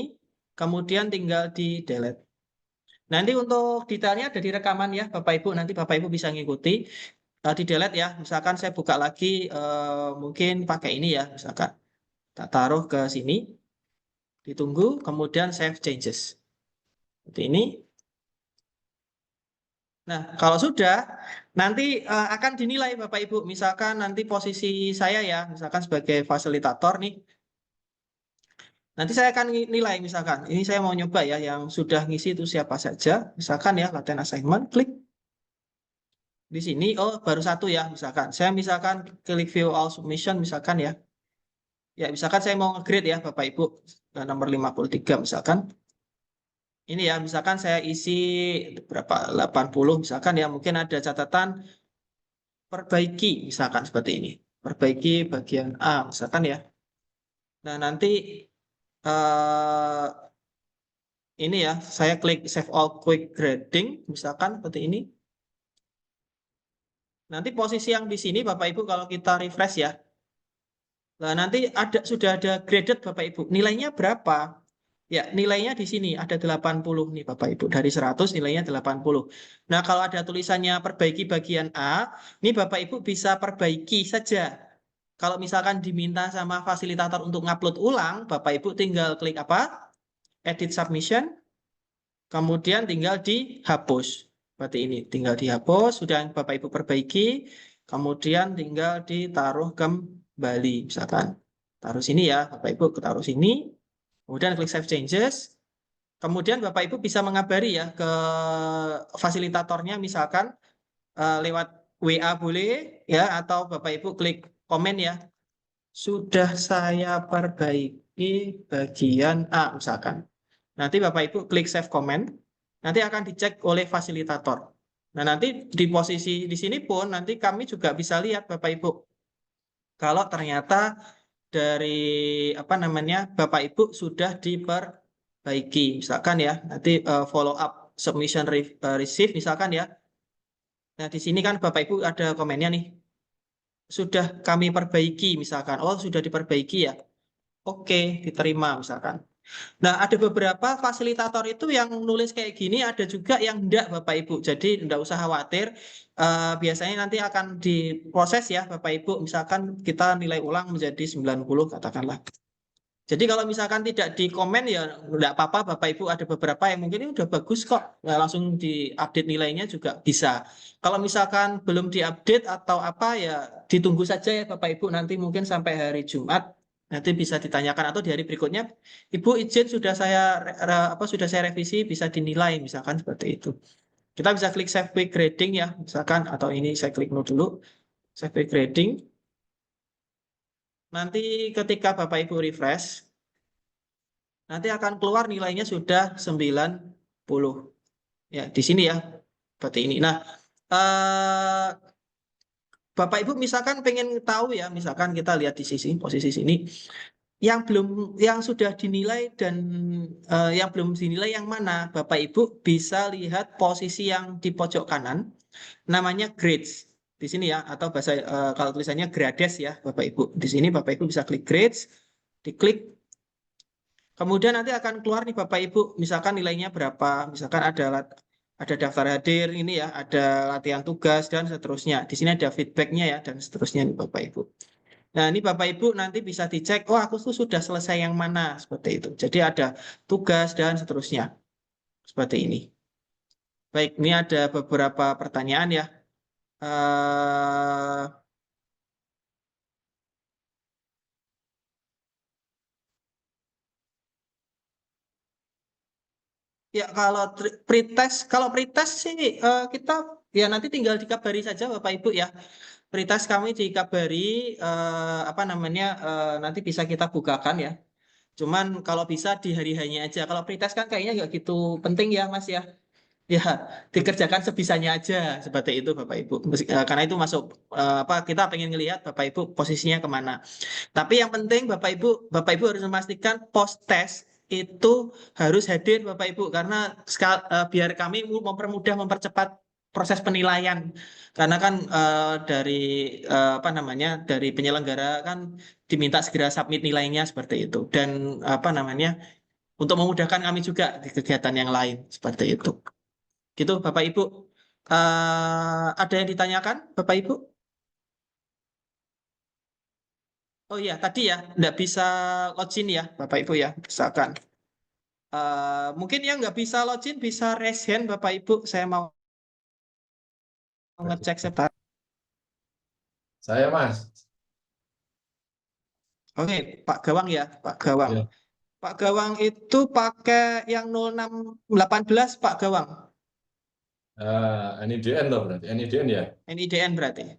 Speaker 2: Kemudian tinggal di delete. Nanti untuk detailnya ada di rekaman ya Bapak Ibu, nanti Bapak Ibu bisa ngikuti. Di delete ya, misalkan saya buka lagi mungkin pakai ini ya, misalkan tak taruh ke sini, ditunggu, kemudian save changes. Seperti ini. Nah, kalau sudah, nanti akan dinilai Bapak Ibu. Misalkan nanti posisi saya ya, misalkan sebagai fasilitator nih. Nanti saya akan nilai misalkan, ini saya mau nyoba ya, yang sudah ngisi itu siapa saja. Misalkan ya, latihan assignment, klik. Di sini, oh baru satu ya, misalkan. Saya misalkan klik view all submission, misalkan ya. Ya, misalkan saya mau nge-grade ya, Bapak Ibu. Nomor 53 misalkan. Ini ya, misalkan saya isi berapa 80 misalkan ya, mungkin ada catatan perbaiki misalkan seperti ini. Perbaiki bagian A misalkan ya. Nah, nanti ini ya, saya klik save all quick grading misalkan seperti ini. Nanti posisi yang di sini Bapak Ibu kalau kita refresh ya. Nah, nanti sudah ada graded Bapak Ibu. Nilainya berapa? Ya, nilainya di sini ada 80 nih Bapak Ibu. Dari 100 nilainya 80. Nah, kalau ada tulisannya perbaiki bagian A, ini Bapak Ibu bisa perbaiki saja. Kalau misalkan diminta sama fasilitator untuk ngupload ulang, Bapak Ibu tinggal klik apa? Edit submission. Kemudian tinggal dihapus. Seperti ini. Tinggal dihapus, sudah Bapak Ibu perbaiki. Kemudian tinggal ditaruh kembali. Misalkan taruh sini ya, Bapak Ibu taruh sini. Kemudian klik Save Changes. Kemudian Bapak Ibu bisa mengabari ya ke fasilitatornya misalkan lewat WA boleh ya, atau Bapak Ibu klik komen ya. Sudah saya perbaiki bagian A misalkan. Nanti Bapak Ibu klik Save Comment. Nanti akan dicek oleh fasilitator. Nah, nanti di posisi di sini pun nanti kami juga bisa lihat Bapak Ibu. Kalau ternyata dari apa namanya Bapak Ibu sudah diperbaiki misalkan ya, nanti follow up submission receive misalkan ya. Nah, di sini kan Bapak Ibu ada komennya nih, sudah kami perbaiki misalkan. Oh, sudah diperbaiki ya, oke, diterima misalkan. Nah, ada beberapa fasilitator itu yang nulis kayak gini, ada juga yang enggak Bapak Ibu. Jadi enggak usah khawatir. Biasanya nanti akan diproses ya Bapak Ibu. Misalkan kita nilai ulang menjadi 90 katakanlah. Jadi kalau misalkan tidak di komen ya enggak apa-apa Bapak Ibu. Ada beberapa yang mungkin ini udah bagus kok. Nah, langsung diupdate nilainya juga bisa. Kalau misalkan belum diupdate atau apa ya ditunggu saja ya Bapak Ibu. Nanti mungkin sampai hari Jumat. Nanti bisa ditanyakan atau di hari berikutnya, Ibu izin sudah saya revisi bisa dinilai misalkan seperti itu. Kita bisa klik save quick grading ya misalkan, atau ini saya klik no dulu, save quick grading. Nanti ketika Bapak Ibu refresh, nanti akan keluar nilainya sudah 90. Ya, di sini ya. Seperti ini. Nah, Bapak Ibu misalkan pengen tahu ya, misalkan kita lihat di posisi sini, yang sudah dinilai dan yang belum dinilai yang mana? Bapak Ibu bisa lihat posisi yang di pojok kanan, namanya grades di sini ya, atau bahasa kalau tulisannya grades ya Bapak Ibu. Di sini Bapak Ibu bisa klik grades, diklik, kemudian nanti akan keluar nih Bapak Ibu, misalkan nilainya berapa, misalkan ada daftar hadir ini ya, ada latihan tugas dan seterusnya. Di sini ada feedbacknya ya dan seterusnya nih Bapak Ibu. Nah, ini Bapak Ibu nanti bisa dicek, oh aku tuh sudah selesai yang mana, seperti itu. Jadi ada tugas dan seterusnya. Seperti ini. Baik, ini ada beberapa pertanyaan ya. Ya, kalau pretest sih kita ya nanti tinggal dikabari saja Bapak Ibu ya. Pretest kami dikabari apa namanya nanti bisa kita bukakan ya. Cuman kalau bisa di hari hanya aja. Kalau pretest kan kayaknya nggak gitu penting ya Mas ya. Ya, dikerjakan sebisanya aja seperti itu Bapak Ibu. Karena itu masuk apa kita pengen ngelihat Bapak Ibu posisinya kemana. Tapi yang penting Bapak Ibu harus memastikan post test itu harus hadir Bapak Ibu karena biar kami mempercepat proses penilaian. Karena kan dari apa namanya dari penyelenggara kan diminta segera submit nilainya seperti itu, dan apa namanya untuk memudahkan kami juga di kegiatan yang lain seperti itu. Gitu, Bapak Ibu. Ada yang ditanyakan, Bapak Ibu? Oh iya, tadi ya, nggak bisa login ya, Bapak Ibu ya, misalkan. Mungkin yang nggak bisa login bisa raise hand, Bapak Ibu. Saya mau ngecek sebentar.
Speaker 3: Saya, Mas.
Speaker 2: Oke, Pak Gawang ya, Pak Gawang.
Speaker 3: Ya.
Speaker 2: Pak Gawang itu pakai yang 0618, Pak Gawang.
Speaker 3: NIDN loh berarti. NIDN ya.
Speaker 2: NIDN berarti.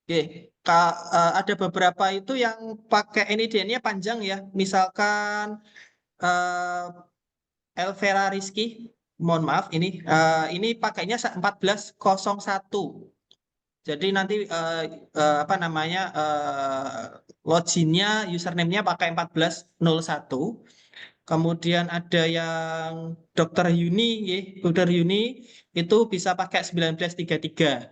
Speaker 2: Oke, ada beberapa itu yang pakai NIDN-nya panjang ya. Misalkan Elvera Rizky, mohon maaf ini pakainya 1401. Jadi nanti apa namanya loginnya, username-nya pakai 1401. Kemudian ada yang Dokter Yuni, ya. Dokter Yuni itu bisa pakai 1933.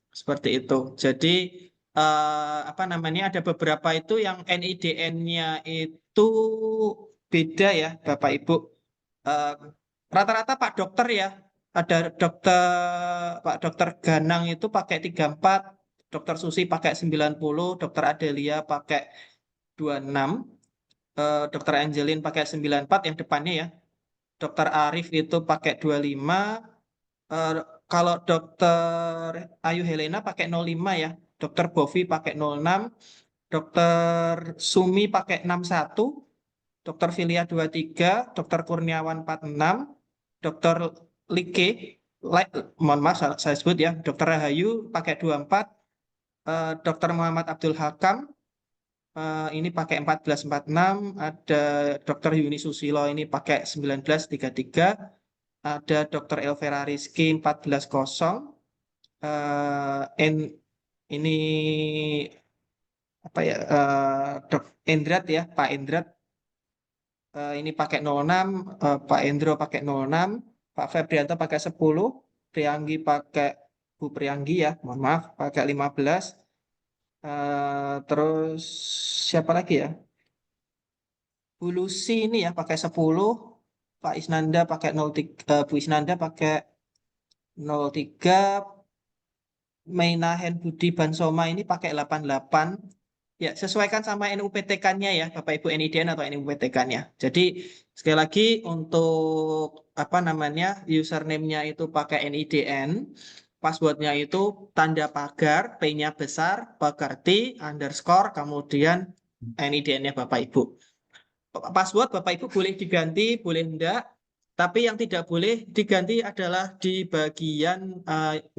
Speaker 2: Seperti itu. Jadi apa namanya ada beberapa itu yang NIDN-nya itu beda ya, Bapak Ibu. Eh, Rata-rata Pak Dokter ya. Ada Pak Dokter Ganang itu pakai 34, Dokter Susi pakai 90, Dokter Adelia pakai 26, Dokter Angelin pakai 94 yang depannya ya. Dokter Arif itu pakai 25. Eh, Kalau Dokter Ayu Helena pakai 05 ya. Dokter Bovi pakai 06. Dokter Sumi pakai 61. Dokter Filia 23. Dokter Kurniawan 46. Dokter Like, mohon maaf saya sebut ya. Dokter Rahayu pakai 24. Dokter Muhammad Abdul Hakam ini pakai 1446. Ada Dokter Yuni Susilo ini pakai 1933. Ada Dokter Elvera Rizky 14.0. Ini apa ya? Dok Endrat ya, Pak Endrat ini pakai 06, Pak Endro pakai 06, Pak Febrianto pakai 10, Prianggi pakai Bu Prianggi ya, mohon maaf, pakai 15. Terus siapa lagi ya? Bu Lucy ini ya pakai 10, Pak Isnanda pakai 03, Bu Isnanda pakai 03, Meinahen Budi Bansoma ini pakai 88. Ya, sesuaikan sama NUPTK-nya ya, Bapak Ibu NIDN atau NUPTK-nya. Jadi, sekali lagi untuk apa namanya, username-nya itu pakai NIDN, password-nya itu tanda pagar, P-nya besar, Pagarti, underscore, kemudian NIDN-nya Bapak Ibu. Password Bapak Ibu boleh diganti, boleh enggak, tapi yang tidak boleh diganti adalah di bagian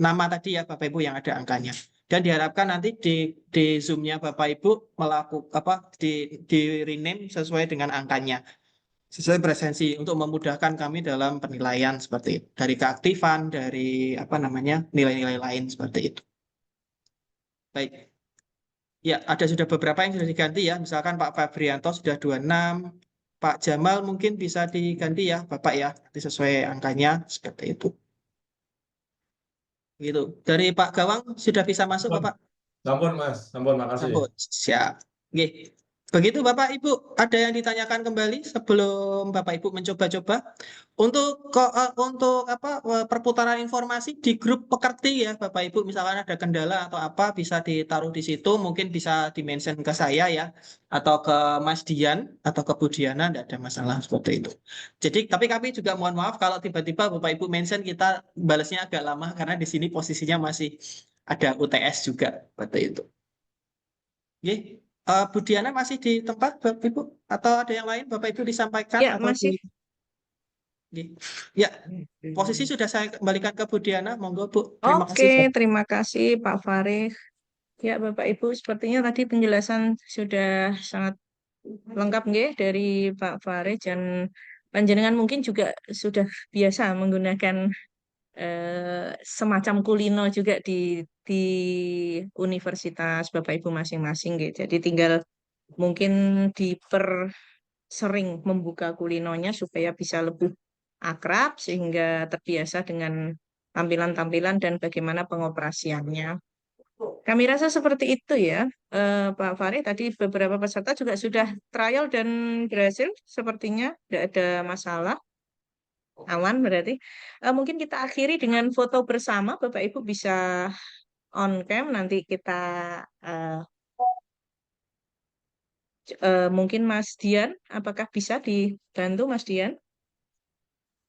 Speaker 2: nama tadi ya Bapak Ibu yang ada angkanya. Dan diharapkan nanti di Zoom-nya Bapak Ibu melakukan apa di rename sesuai dengan angkanya. Sesuai presensi untuk memudahkan kami dalam penilaian seperti itu. Dari keaktifan, dari apa namanya nilai-nilai lain seperti itu. Baik. Ya, ada sudah beberapa yang sudah diganti ya. Misalkan Pak Fabrianto sudah 26, Pak Jamal mungkin bisa diganti ya, Bapak ya. Nanti sesuai angkanya seperti itu. Gitu. Dari Pak Gawang sudah bisa masuk,
Speaker 3: Sampun,
Speaker 2: Bapak?
Speaker 3: sampun, Mas. Sampun, makasih.
Speaker 2: Sambut. Siap. Oke. Begitu Bapak Ibu, ada yang ditanyakan kembali sebelum Bapak Ibu mencoba-coba? Untuk apa perputaran informasi di grup pekerti ya Bapak Ibu, misalkan ada kendala atau apa bisa ditaruh di situ, mungkin bisa di-mention ke saya ya, atau ke Mas Dian atau ke Bu Diana, tidak ada masalah seperti itu. Jadi tapi kami juga mohon maaf kalau tiba-tiba Bapak Ibu mention kita balasnya agak lama karena di sini posisinya masih ada UTS juga seperti itu. Oke. Bu Diana masih di tempat Bapak Ibu atau ada yang lain Bapak Ibu disampaikan
Speaker 1: Ya,
Speaker 2: atau
Speaker 1: masih.
Speaker 2: Ya, posisi sudah saya kembalikan ke Bu Diana. Monggo Bu. Terima kasih.
Speaker 1: Oke, terima kasih Pak Farid. Ya, Bapak Ibu, sepertinya tadi penjelasan sudah sangat lengkap nggih dari Pak Farid dan panjenengan mungkin juga sudah biasa menggunakan semacam kulino juga di universitas Bapak Ibu masing-masing gitu. Jadi tinggal mungkin dipersering membuka kulinonya supaya bisa lebih akrab sehingga terbiasa dengan tampilan-tampilan dan bagaimana pengoperasiannya. Kami rasa seperti itu ya, Pak Farid. Tadi beberapa peserta juga sudah trial dan berhasil, sepertinya tidak ada masalah. Aman berarti. Mungkin kita akhiri dengan foto bersama. Bapak Ibu bisa on cam. Nanti kita eh, mungkin Mas Dian, apakah bisa dibantu Mas Dian?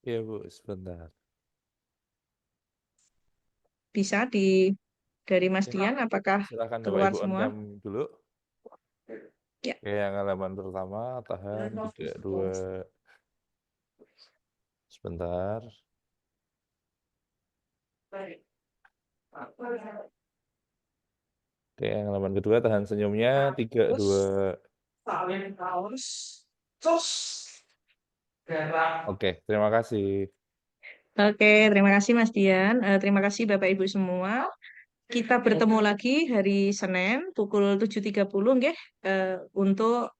Speaker 5: Iya Bu, sebentar.
Speaker 1: Bisa dari Mas
Speaker 5: Ya,
Speaker 1: Dian, apakah
Speaker 5: silakan Bapak
Speaker 1: keluar
Speaker 5: Ibu on
Speaker 1: semua?
Speaker 5: cam dulu.
Speaker 1: Ya.
Speaker 5: Oke, yang halaman pertama, tahan, 3, 2, sebentar. Oke, yang halaman kedua, tahan senyumnya, 3, 2. Oke, terima kasih.
Speaker 1: Oke, terima kasih Mas Dian. Terima kasih Bapak Ibu semua. Kita bertemu lagi hari Senin pukul 7.30 nggih, untuk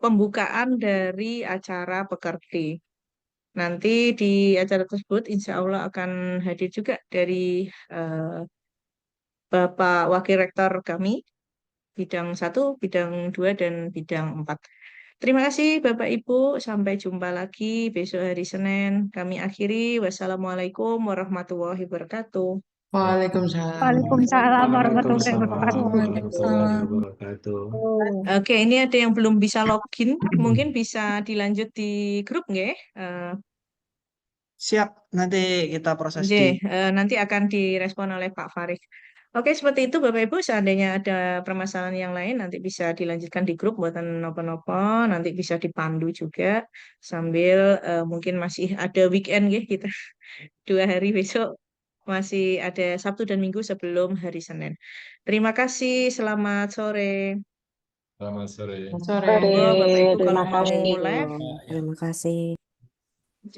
Speaker 1: pembukaan dari acara Pekerti. Nanti di acara tersebut insya Allah akan hadir juga dari Bapak Wakil Rektor kami, bidang 1, bidang 2, dan bidang 4. Terima kasih Bapak Ibu, sampai jumpa lagi besok hari Senin. Kami akhiri, wassalamualaikum warahmatullahi wabarakatuh.
Speaker 2: Waalaikumsalam.
Speaker 4: Waalaikumsalam warahmatullahi
Speaker 2: Waalaikumsalam
Speaker 4: wabarakatuh.
Speaker 2: warahmatullahi wabarakatuh.
Speaker 1: Oke, ini ada yang belum bisa login, mungkin bisa dilanjut di grup nggih?
Speaker 2: Siap, nanti kita proses
Speaker 1: J,
Speaker 2: di
Speaker 1: nanti akan direspon oleh Pak Farid. Oke, seperti itu Bapak Ibu. Seandainya ada permasalahan yang lain, nanti bisa dilanjutkan di grup buatan nopo-nopo. Nanti bisa dipandu juga sambil mungkin masih ada weekend ya kita 2 hari besok masih ada Sabtu dan Minggu sebelum hari Senin. Terima kasih. Selamat sore.
Speaker 3: Selamat sore.
Speaker 2: sore.
Speaker 1: Monggo Bapak Ibu
Speaker 4: Terima
Speaker 1: kalau mau
Speaker 4: kasih.
Speaker 1: live.
Speaker 4: Terima kasih.
Speaker 1: J.